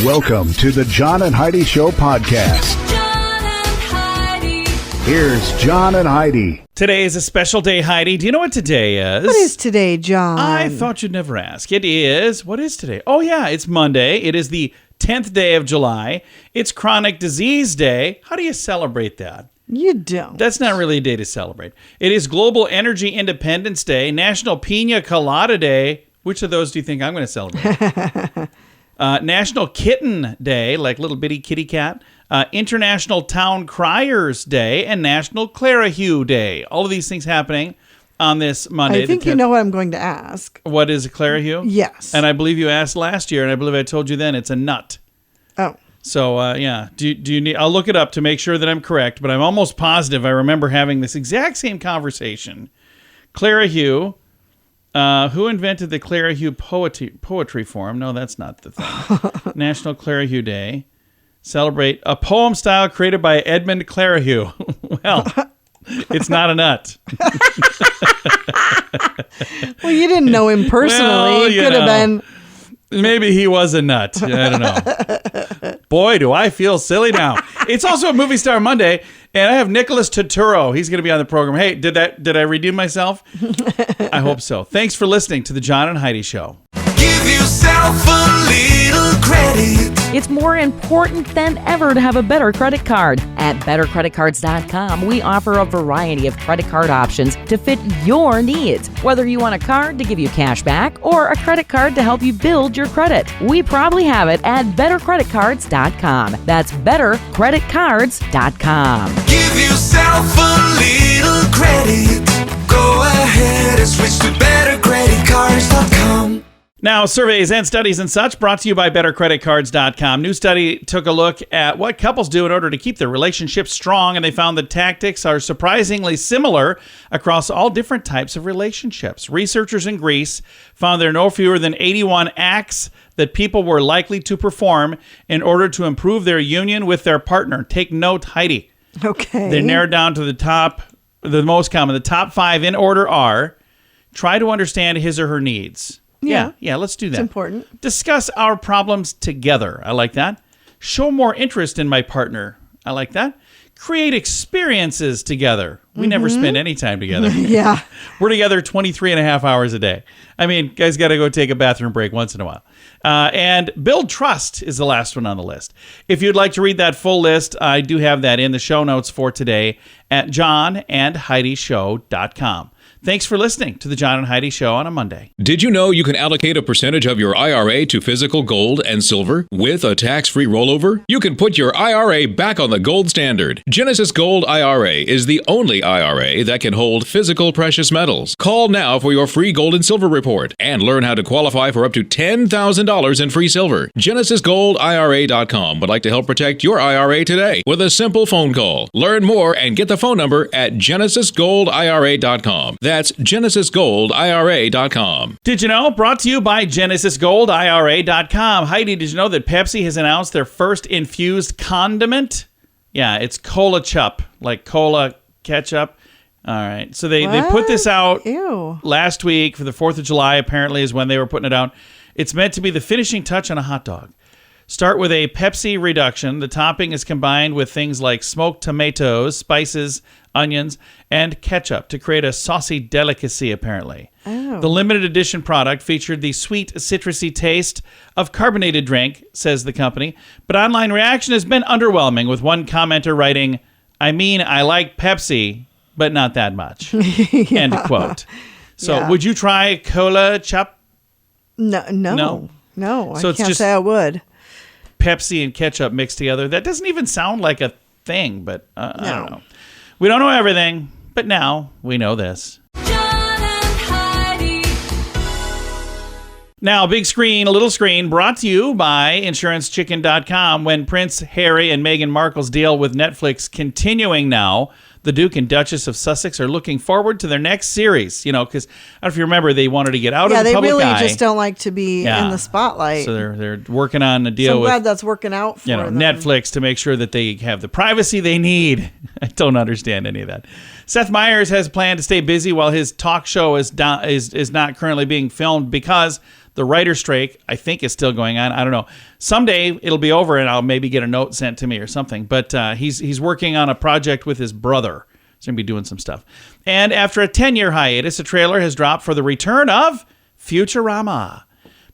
Welcome to the John and Heidi Show podcast. John and Heidi. Here's John and Heidi. Today is a special day, Heidi. Do you know what today is? What is today, John? I thought you'd never ask. It is. What is today? Oh, yeah, it's Monday. It is the 10th day of July. It's Chronic Disease Day. How do you celebrate that? You don't. That's not really a day to celebrate. It is Global Energy Independence Day, National Pina Colada Day. Which of those do you think I'm going to celebrate? National Kitten Day, like little bitty kitty cat. International Town Criers Day, and National Clarihue Day. All of these things happening on this Monday. I think you know what I'm going to ask. What is a Clarihue? Yes. And I believe you asked last year, and I believe I told you then it's a nut. Oh. So, yeah. Do you need? I'll look it up to make sure that I'm correct, but I'm almost positive I remember having this exact same conversation. Clarihue. Who invented the Clarihue poetry form? No, that's not the thing. National Clarihue Day. Celebrate a poem style created by Edmund Clarihue. Well, it's not a nut. Well, you didn't know him personally. Well, It could have been. Maybe he was a nut. I don't know. Boy, do I feel silly now. It's also a Movie Star Monday, and I have Nicholas Turturro. He's going to be on the program. Hey, did I redeem myself? I hope so. Thanks for listening to the John and Heidi Show. Give yourself a little credit. It's more important than ever to have a better credit card. At bettercreditcards.com, we offer a variety of credit card options to fit your needs. Whether you want a card to give you cash back or a credit card to help you build your credit, we probably have it at bettercreditcards.com. That's bettercreditcards.com. Give yourself a little credit. Go ahead and switch to bettercreditcards.com. Now, surveys and studies and such brought to you by BetterCreditCards.com. New study took a look at what couples do in order to keep their relationship strong, and they found the tactics are surprisingly similar across all different types of relationships. Researchers in Greece found there are no fewer than 81 acts that people were likely to perform in order to improve their union with their partner. Take note, Heidi. Okay. They narrowed down to the most common. The top 5 in order are: try to understand his or her needs. Yeah, let's do that. It's important. Discuss our problems together. I like that. Show more interest in my partner. I like that. Create experiences together. We never spend any time together. Yeah. We're together 23 and a half hours a day. I mean, guys got to go take a bathroom break once in a while. And build trust is the last one on the list. If you'd like to read that full list, I do have that in the show notes for today at johnandheidishow.com. Thanks for listening to the John and Heidi Show on a Monday. Did you know you can allocate a percentage of your IRA to physical gold and silver with a tax-free rollover? You can put your IRA back on the gold standard. Genesis Gold IRA is the only IRA that can hold physical precious metals. Call now for your free gold and silver report and learn how to qualify for up to $10,000 in free silver. GenesisGoldIRA.com would like to help protect your IRA today with a simple phone call. Learn more and get the phone number at GenesisGoldIRA.com. That's GenesisGoldIRA.com. Did you know? Brought to you by GenesisGoldIRA.com. Heidi, did you know that Pepsi has announced their first infused condiment? Yeah, it's Cola Chup, like cola ketchup. All right. So they put this out last week for the 4th of July, apparently, is when they were putting it out. It's meant to be the finishing touch on a hot dog. Start with a Pepsi reduction. The topping is combined with things like smoked tomatoes, spices, onions, and ketchup to create a saucy delicacy, apparently. Oh. The limited edition product featured the sweet, citrusy taste of carbonated drink, says the company. But online reaction has been underwhelming, with one commenter writing, "I mean, I like Pepsi, but not that much." Yeah. End quote. So Yeah. would you try Cola Chup? No. So I it's can't just- say I would. Pepsi and ketchup mixed together. That doesn't even sound like a thing, but I No. don't know. We don't know everything, but now we know this. John and Heidi. Now, big screen, a little screen, brought to you by InsuranceChicken.com. When Prince Harry and Meghan Markle's deal with Netflix continuing now, the Duke and Duchess of Sussex are looking forward to their next series. You know, because I don't know if you remember, they wanted to get out of the public eye. Yeah, they really just don't like to be in the spotlight. So they're working on a deal So I'm with glad that's working out for them. Netflix to make sure that they have the privacy they need. I don't understand any of that. Seth Meyers has planned to stay busy while his talk show is not currently being filmed because the writer's strike, I think, is still going on. I don't know. someday it'll be over and I'll maybe get a note sent to me or something. But he's working on a project with his brother. He's going to be doing some stuff. And after a 10-year hiatus, a trailer has dropped for the return of Futurama.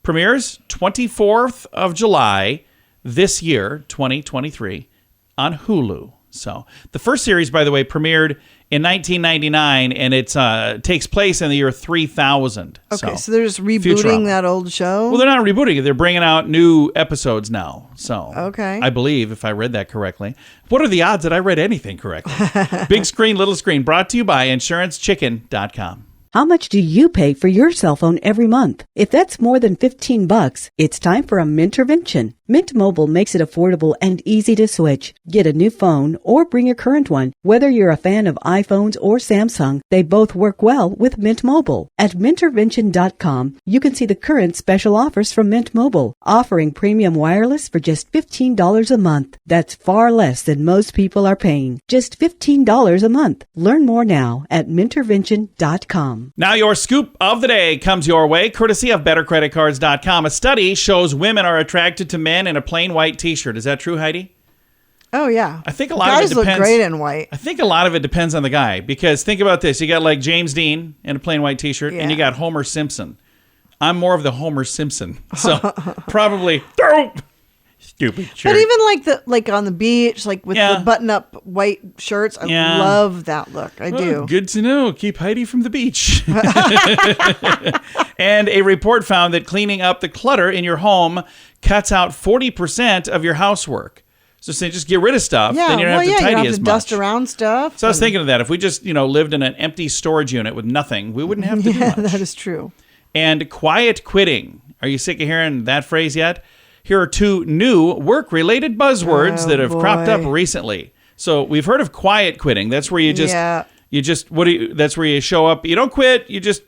Premieres 24th of July this year, 2023, on Hulu. So the first series, by the way, premiered in 1999, and it takes place in the year 3000. Okay, so they're just rebooting Futurama. that old show? Well, they're not rebooting it. They're bringing out new episodes now. So Okay. I believe, if I read that correctly. What are the odds that I read anything correctly? Big screen, little screen, brought to you by InsuranceChicken.com. How much do you pay for your cell phone every month? If that's more than $15, it's time for a Mintervention. Mint Mobile makes it affordable and easy to switch. Get a new phone or bring your current one. Whether you're a fan of iPhones or Samsung, they both work well with Mint Mobile. At Mintervention.com, you can see the current special offers from Mint Mobile, offering premium wireless for just $15 a month. That's far less than most people are paying. Just $15 a month. Learn more now at Mintervention.com. Now your scoop of the day comes your way, courtesy of BetterCreditCards.com. A study shows women are attracted to men in a plain white T-shirt. Is that true, Heidi? Oh, yeah. I think a lot Guys of it depends. look great in white. I think a lot of it depends on the guy, because think about this. You got like James Dean in a plain white T-shirt, and you got Homer Simpson. I'm more of the Homer Simpson, so probably stupid shirt. But even like on the beach, like with the button-up white shirts, I love that look. I do. Good to know. Keep Heidi from the beach. And a report found that cleaning up the clutter in your home cuts out 40% of your housework. So say just get rid of stuff, then you don't have to tidy you don't have as to much. dust around stuff. So I was thinking of that. If we just, lived in an empty storage unit with nothing, we wouldn't have to do much. That is true. And quiet quitting. Are you sick of hearing that phrase yet? Here are two new work-related buzzwords that have cropped up recently. So we've heard of quiet quitting. That's where that's where you show up. You don't quit. You just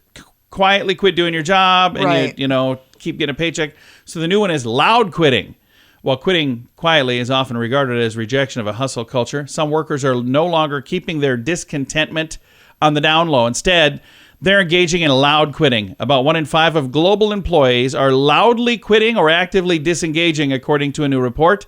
quietly quit doing your job and you keep getting a paycheck. So the new one is loud quitting. While quitting quietly is often regarded as rejection of a hustle culture, some workers are no longer keeping their discontentment on the down low. Instead, they're engaging in loud quitting. About 1 in 5 of global employees are loudly quitting or actively disengaging, according to a new report.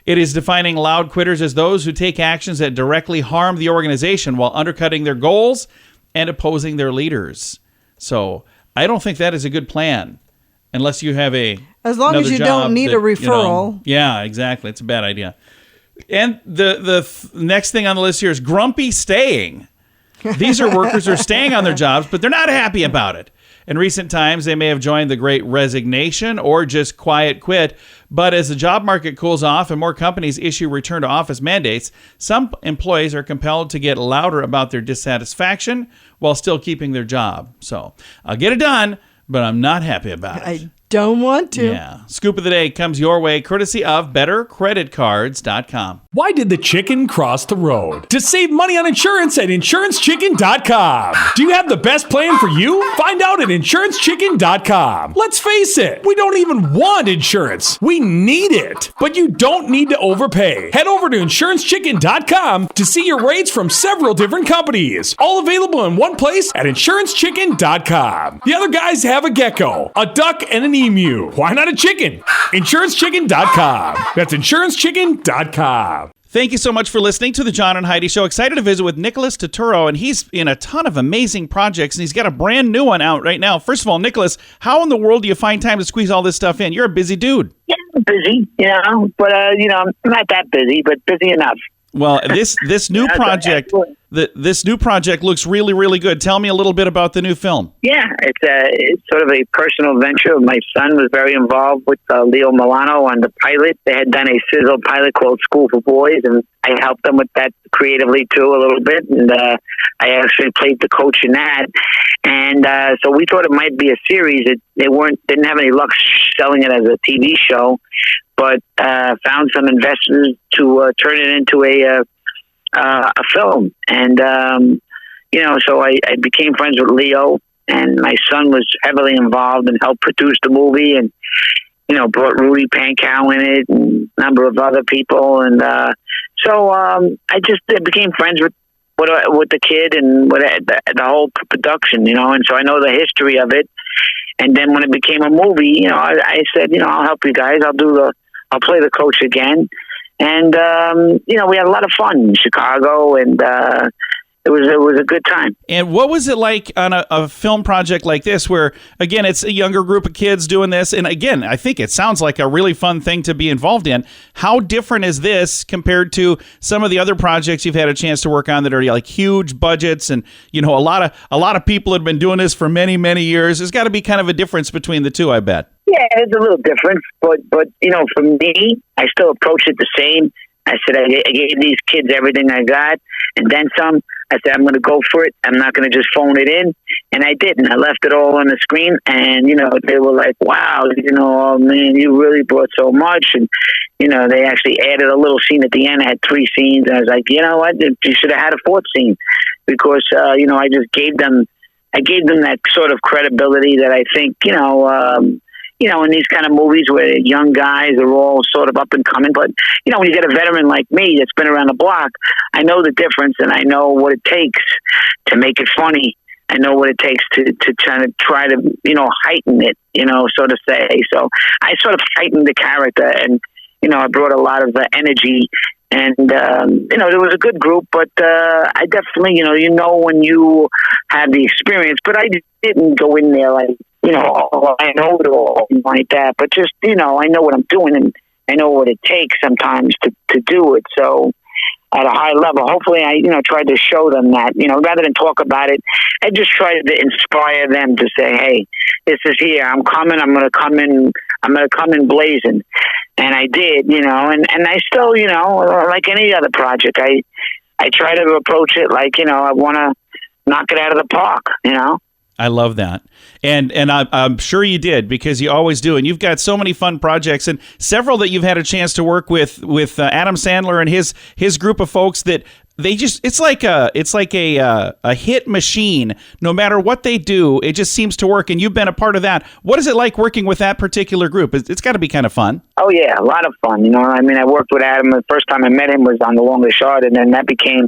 It is defining loud quitters as those who take actions that directly harm the organization while undercutting their goals and opposing their leaders. So I don't think that is a good plan unless you have as long as you don't need a referral. Yeah, exactly. It's a bad idea. And the next thing on the list here is grumpy staying. These are workers who are staying on their jobs, but they're not happy about it. In recent times, they may have joined the Great Resignation or just quiet quit. But as the job market cools off and more companies issue return to office mandates, some employees are compelled to get louder about their dissatisfaction while still keeping their job. So I'll get it done, but I'm not happy about it. I don't want to. Yeah. Scoop of the day comes your way courtesy of BetterCreditCards.com. Why did the chicken cross the road? To save money on insurance at InsuranceChicken.com. Do you have the best plan for you? Find out at InsuranceChicken.com. Let's face it, we don't even want insurance. We need it. But you don't need to overpay. Head over to InsuranceChicken.com to see your rates from several different companies. All available in one place at InsuranceChicken.com. The other guys have a gecko, a duck, and an emu. Why not a chicken? InsuranceChicken.com. That's InsuranceChicken.com. Thank you so much for listening to the John and Heidi Show. Excited to visit with Nicholas Turturro, and he's in a ton of amazing projects, and he's got a brand new one out right now. First of all, Nicholas, how in the world do you find time to squeeze all this stuff in? You're a busy dude. Yeah, I'm busy, but I'm not that busy, but busy enough. Well, this new project, this new project looks really, really good. Tell me a little bit about the new film. Yeah, it's sort of a personal venture. My son was very involved with Leo Milano on the pilot. They had done a sizzle pilot called School for Boys, and I helped them with that creatively too a little bit. And I actually played the coach in that. And so we thought it might be a series. Didn't have any luck selling it as a TV show, but found some investors to turn it into a film. And so I became friends with Leo, and my son was heavily involved and helped produce the movie, and brought Rudy Pankow in it and a number of other people. And so I became friends with the kid and with the whole production, and so I know the history of it. And then when it became a movie, I said, I'll help you guys. I'll do I'll play the coach again. And, we had a lot of fun in Chicago, and it was a good time. And what was it like on a film project like this where, again, it's a younger group of kids doing this? And again, I think it sounds like a really fun thing to be involved in. How different is this compared to some of the other projects you've had a chance to work on that are like huge budgets and, a lot of people have been doing this for many, many years? There's got to be kind of a difference between the two, I bet. Yeah, it's a little different, but for me, I still approach it the same. I said I gave these kids everything I got, and then some. I said I'm going to go for it. I'm not going to just phone it in, and I didn't. I left it all on the screen, and they were like, "Wow, oh man, you really brought so much." And they actually added a little scene at the end. I had 3 scenes, and I was like, you know what? You should have had a 4th scene because I just gave them. I gave them that sort of credibility that I think in these kind of movies where young guys are all sort of up and coming. But, when you get a veteran like me that's been around the block, I know the difference and I know what it takes to make it funny. I know what it takes to try to heighten it, so to say. So I sort of heightened the character and, I brought a lot of energy. And, there was a good group, but I definitely, when you have the experience, but I didn't go in there like, I know it all like that, but just, I know what I'm doing and I know what it takes sometimes to do it. So at a high level, hopefully I, tried to show them that, rather than talk about it, I just tried to inspire them to say, hey, this is here. I'm coming. I'm going to come in blazing. And I did, and I still, like any other project, I try to approach it like, I want to knock it out of the park, I love that. And I'm sure you did because you always do. And you've got so many fun projects and several that you've had a chance to work with Adam Sandler and his group of folks that they just, it's like a hit machine. No matter what they do, it just seems to work. And you've been a part of that. What is it like working with that particular group? It's got to be kind of fun. Oh yeah, a lot of fun. I worked with Adam. The first time I met him was on The Longest Yard, and then that became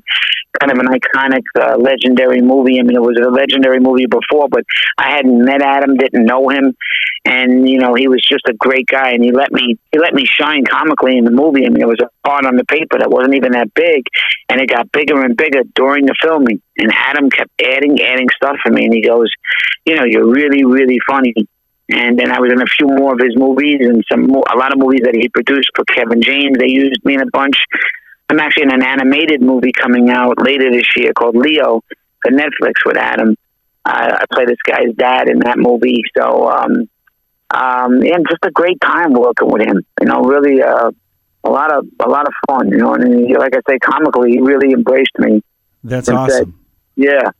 kind of an iconic, legendary movie. It was a legendary movie before, but I hadn't met Adam, didn't know him, and he was just a great guy, and he let me shine comically in the movie. It was a part on the paper that wasn't even that big, and it got bigger and bigger during the filming. And Adam kept adding stuff for me, and he goes, you're really, really funny. And then I was in a few more of his movies and a lot of movies that he produced for Kevin James. They used me in a bunch. I'm actually in an animated movie coming out later this year called Leo for Netflix with Adam. I play this guy's dad in that movie. So, just a great time working with him. Really a lot of fun. And like I say, comically, he really embraced me. That's awesome. Yeah.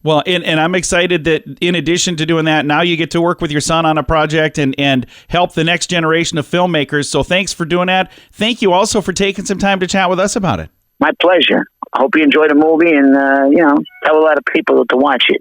Well, and I'm excited that in addition to doing that, now you get to work with your son on a project and help the next generation of filmmakers. So thanks for doing that. Thank you also for taking some time to chat with us about it. My pleasure. I hope you enjoy the movie and, tell a lot of people to watch it.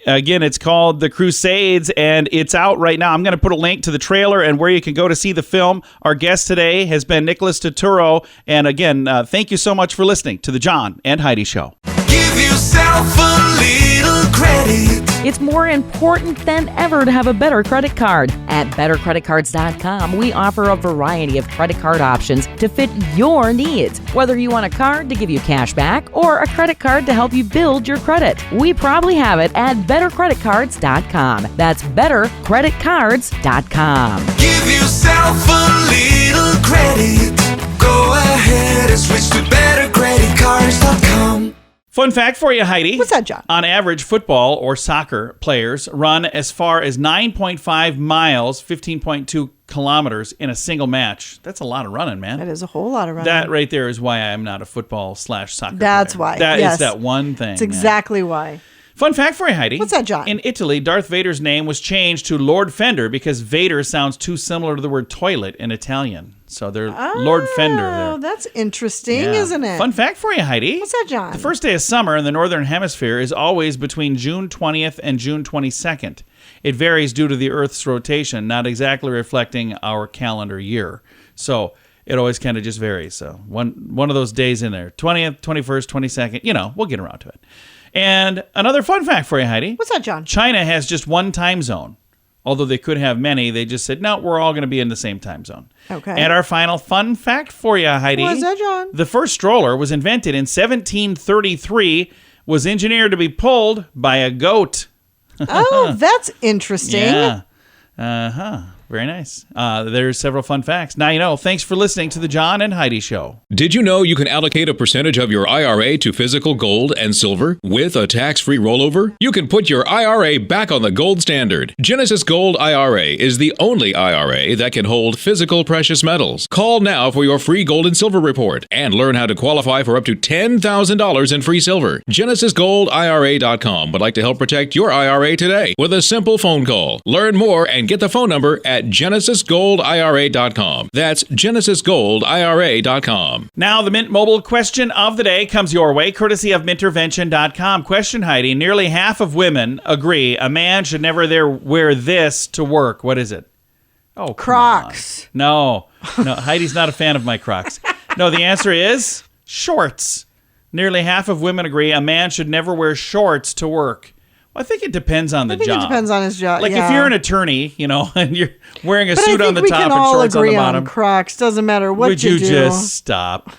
Again, it's called The Crusades, and it's out right now. I'm going to put a link to the trailer and where you can go to see the film. Our guest today has been Nicholas Turturro. And again, thank you so much for listening to The John and Heidi Show. Give yourself a little credit. It's more important than ever to have a better credit card. At bettercreditcards.com, we offer a variety of credit card options to fit your needs. Whether you want a card to give you cash back or a credit card to help you build your credit, we probably have it at bettercreditcards.com. That's bettercreditcards.com. Give yourself a little credit. Go ahead and switch to bettercreditcards.com. Fun fact for you, Heidi. What's that, John? On average, football or soccer players run as far as 9.5 miles, 15.2 kilometers in a single match. That's a lot of running, man. That is a whole lot of running. That right there is why I'm not a football/soccer That's player. why. That yes. is that one thing. That's exactly why. Fun fact for you, Heidi. What's that, John? In Italy, Darth Vader's name was changed to Lord Fender because Vader sounds too similar to the word toilet in Italian. So they're Lord Fender there. Oh, that's interesting, Yeah. isn't it? Fun fact for you, Heidi. What's that, John? The first day of summer in the Northern Hemisphere is always between June 20th and June 22nd. It varies due to the Earth's rotation, not exactly reflecting our calendar year. So it always kind of just varies. So one of those days in there, 20th, 21st, 22nd, we'll get around to it. And another fun fact for you, Heidi. What's that, John? China has just one time zone. Although they could have many, they just said, no, we're all going to be in the same time zone. Okay. And our final fun fact for you, Heidi. What's that, John? The first stroller was invented in 1733, was engineered to be pulled by a goat. Oh, that's interesting. Yeah. Uh-huh. Very nice. There's several fun facts. Now you know. Thanks for listening to the John and Heidi Show. Did you know you can allocate a percentage of your IRA to physical gold and silver with a tax-free rollover? You can put your IRA back on the gold standard. Genesis Gold IRA is the only IRA that can hold physical precious metals. Call now for your free gold and silver report and learn how to qualify for up to $10,000 in free silver. GenesisGoldIRA.com would like to help protect your IRA today with a simple phone call. Learn more and get the phone number at GenesisGoldIRA.com. That's GenesisGoldIRA.com. Now, the Mint Mobile question of the day comes your way, courtesy of Mintervention.com. Question, Heidi. Nearly half of women agree a man should never wear this to work. What is it? Oh, Crocs. No, Heidi's not a fan of my Crocs. No, the answer is shorts. Nearly half of women agree a man should never wear shorts to work. Well, I think it depends on the job. It depends on his job. Like if you're an attorney, and you're wearing a suit on the top and shorts on the bottom. We can all agree on bottom. Crocs. Doesn't matter what Would you just stop?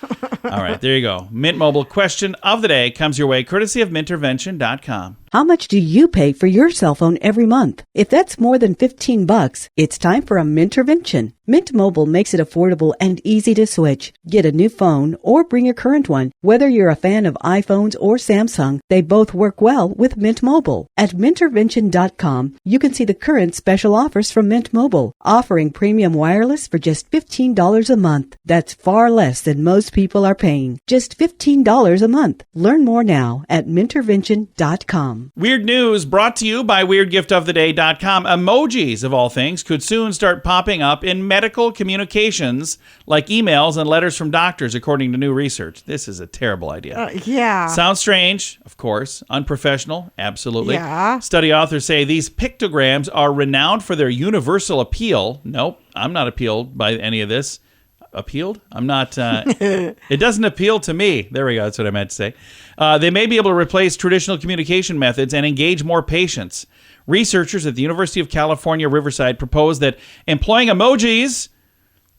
All right, there you go. Mint Mobile question of the day comes your way, courtesy of Mintervention.com. How much do you pay for your cell phone every month? If that's more than $15, it's time for a Mintervention. Mint Mobile makes it affordable and easy to switch. Get a new phone or bring your current one. Whether you're a fan of iPhones or Samsung, they both work well with Mint Mobile. At Mintervention.com, you can see the current special offers from Mint Mobile, offering premium wireless for just $15 a month. That's far less than most people are paying. Just $15 a month. Learn more now at Mintervention.com. Weird news brought to you by WeirdGiftOfTheDay.com. Emojis, of all things, could soon start popping up in medical communications like emails and letters from doctors, according to new research. This is a terrible idea. Yeah. Sounds strange, of course. Unprofessional, absolutely. Yeah. Study authors say these pictograms are renowned for their universal appeal. Nope, I'm not appealed by any of this. Appealed? I'm not. It doesn't appeal to me. There we go. That's what I meant to say. They may be able to replace traditional communication methods and engage more patients. Researchers at the University of California, Riverside proposed that employing emojis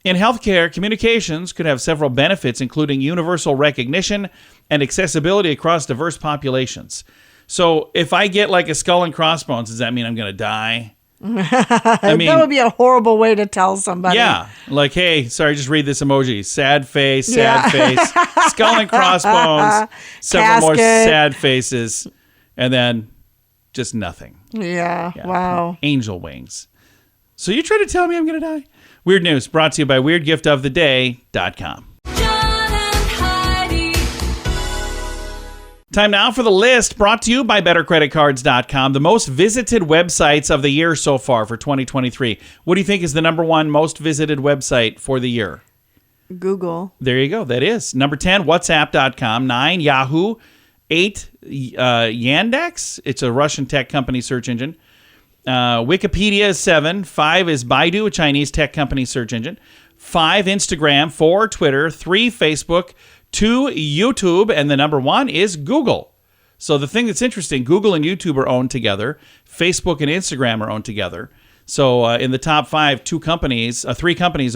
in healthcare communications could have several benefits, including universal recognition and accessibility across diverse populations. So if I get like a skull and crossbones, does that mean I'm going to die? I mean, that would be a horrible way to tell somebody. Yeah. Like, hey, sorry, just read this emoji. Sad face, skull and crossbones, several more sad faces, and then just nothing. Yeah. Wow. Angel wings. So you try to tell me I'm going to die? Weird news brought to you by WeirdGiftOfTheDay.com. Time now for the list brought to you by BetterCreditCards.com, the most visited websites of the year so far for 2023. What do you think is the number one most visited website for the year? Google. There you go. That is. Number 10, WhatsApp.com. 9, Yahoo. 8, Yandex. It's a Russian tech company search engine. Wikipedia is 7. 5 is Baidu, a Chinese tech company search engine. 5, Instagram. 4, Twitter. 3, Facebook. 2, YouTube, and the number 1 is Google. So the thing that's interesting, Google and YouTube are owned together. Facebook and Instagram are owned together. So in the top 5, 3 companies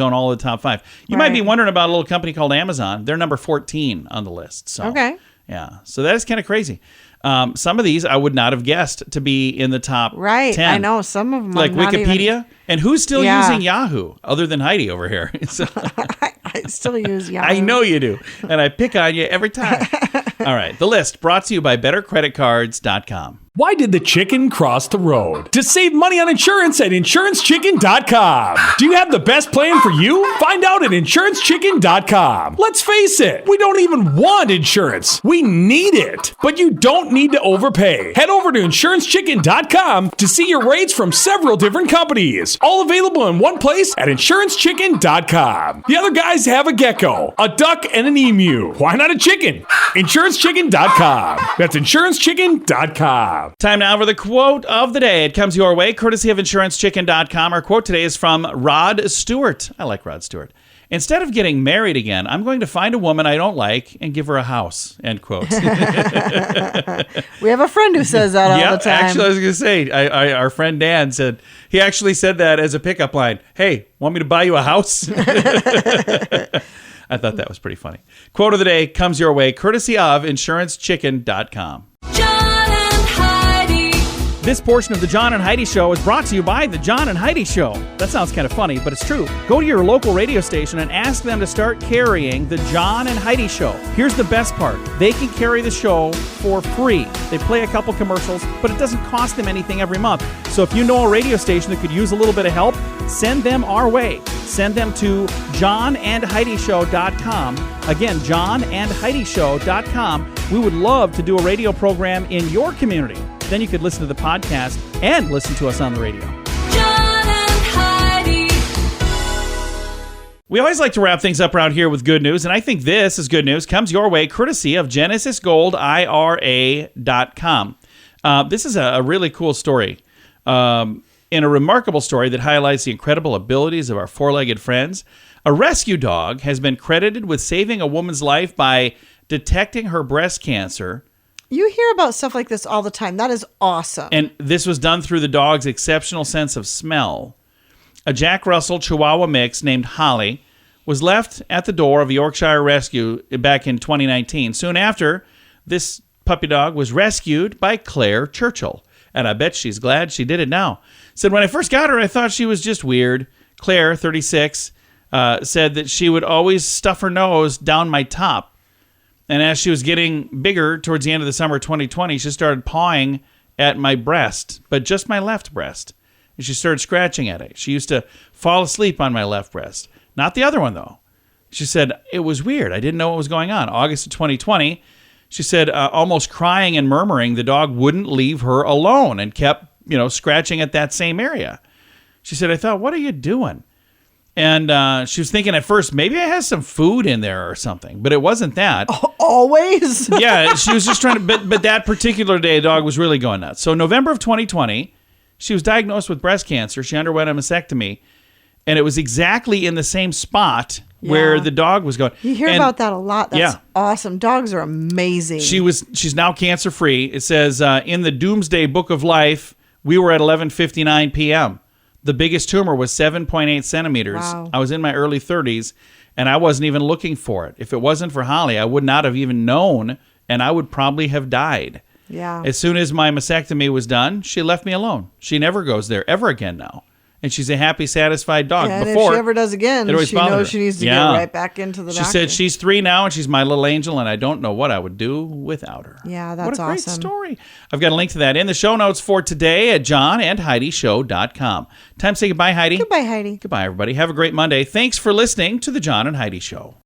own all the top 5. You might be wondering about a little company called Amazon. They're number 14 on the list. So, okay. Yeah. So that is kind of crazy. Some of these I would not have guessed to be in the top 10. I know. Some of them like Wikipedia. And who's still using Yahoo other than Heidi over here? So, I still use Yahoo. I know you do. And I pick on you every time. All right. The list brought to you by BetterCreditCards.com. Why did the chicken cross the road? To save money on insurance at InsuranceChicken.com. Do you have the best plan for you? Find out at InsuranceChicken.com. Let's face it, we don't even want insurance. We need it. But you don't need to overpay. Head over to InsuranceChicken.com to see your rates from several different companies. All available in one place at InsuranceChicken.com. The other guys have a gecko, a duck, and an emu. Why not a chicken? InsuranceChicken.com. That's InsuranceChicken.com. Time now for the quote of the day. It comes your way, courtesy of InsuranceChicken.com. Our quote today is from Rod Stewart. I like Rod Stewart. Instead of getting married again, I'm going to find a woman I don't like and give her a house, end quote. We have a friend who says that all the time. Actually, I was going to say, our friend Dan said, he actually said that as a pickup line. Hey, want me to buy you a house? I thought that was pretty funny. Quote of the day comes your way, courtesy of InsuranceChicken.com. John and Heidi. This portion of the John and Heidi Show is brought to you by the John and Heidi Show. That sounds kind of funny, but it's true. Go to your local radio station and ask them to start carrying the John and Heidi Show. Here's the best part. They can carry the show for free. They play a couple commercials, but it doesn't cost them anything every month. So if you know a radio station that could use a little bit of help, send them our way. Send them to johnandheidishow.com. Again, johnandheidishow.com. We would love to do a radio program in your community. Then you could listen to the podcast and listen to us on the radio. John and Heidi. We always like to wrap things up around here with good news, and I think this is good news. Comes your way courtesy of GenesisGoldIRA.com. This is a really cool story. In a remarkable story that highlights the incredible abilities of our four-legged friends, a rescue dog has been credited with saving a woman's life by detecting her breast cancer. You hear about stuff like this all the time. That is awesome. And this was done through the dog's exceptional sense of smell. A Jack Russell Chihuahua mix named Holly was left at the door of a Yorkshire rescue back in 2019. Soon after, this puppy dog was rescued by Claire Churchill. And I bet she's glad she did it now. Said, when I first got her, I thought she was just weird. Claire, 36, said that she would always stuff her nose down my top. And as she was getting bigger towards the end of the summer 2020, she started pawing at my breast, but just my left breast. And she started scratching at it. She used to fall asleep on my left breast. Not the other one, though. She said, it was weird. I didn't know what was going on. August of 2020, she said, almost crying and murmuring, the dog wouldn't leave her alone and kept, scratching at that same area. She said, I thought, what are you doing? And she was thinking at first, maybe I have some food in there or something, but it wasn't that. Always? Yeah, she was just trying to, but that particular day, the dog was really going nuts. So November of 2020, she was diagnosed with breast cancer. She underwent a mastectomy, and it was exactly in the same spot where the dog was going. You hear about that a lot. That's awesome. Dogs are amazing. She's now cancer-free. It says, in the Doomsday Book of Life, we were at 11:59 p.m. The biggest tumor was 7.8 centimeters. Wow. I was in my early 30s, and I wasn't even looking for it. If it wasn't for Holly, I would not have even known, and I would probably have died. Yeah. As soon as my mastectomy was done, she left me alone. She never goes there ever again now. And she's a happy, satisfied dog. And Before, if she ever does again, she knows she needs to get right back into the doctor. She said she's 3 now, and she's my little angel, and I don't know what I would do without her. Yeah, that's awesome. What a great story. I've got a link to that in the show notes for today at johnandheidishow.com. Time to say goodbye, Heidi. Goodbye, Heidi. Goodbye, everybody. Have a great Monday. Thanks for listening to The John and Heidi Show.